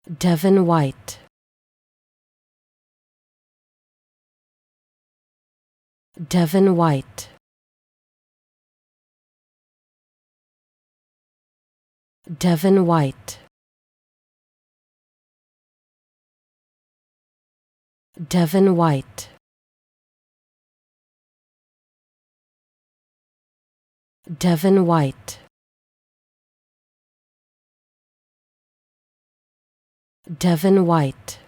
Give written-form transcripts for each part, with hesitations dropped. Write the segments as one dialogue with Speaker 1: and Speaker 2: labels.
Speaker 1: Devin White. Devin White. Devin White. Devin White. Devin White. Devin White.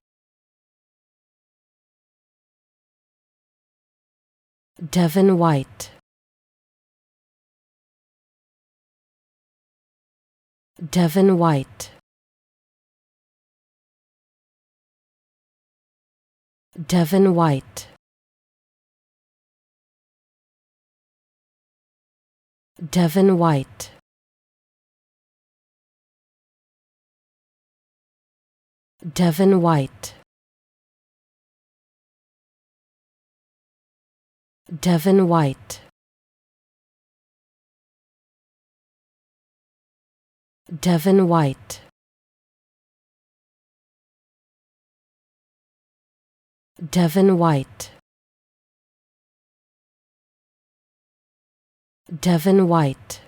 Speaker 1: Devin White. Devin White. Devin White. Devin White. Devin White. Devin White. Devin White. Devin White. Devin White.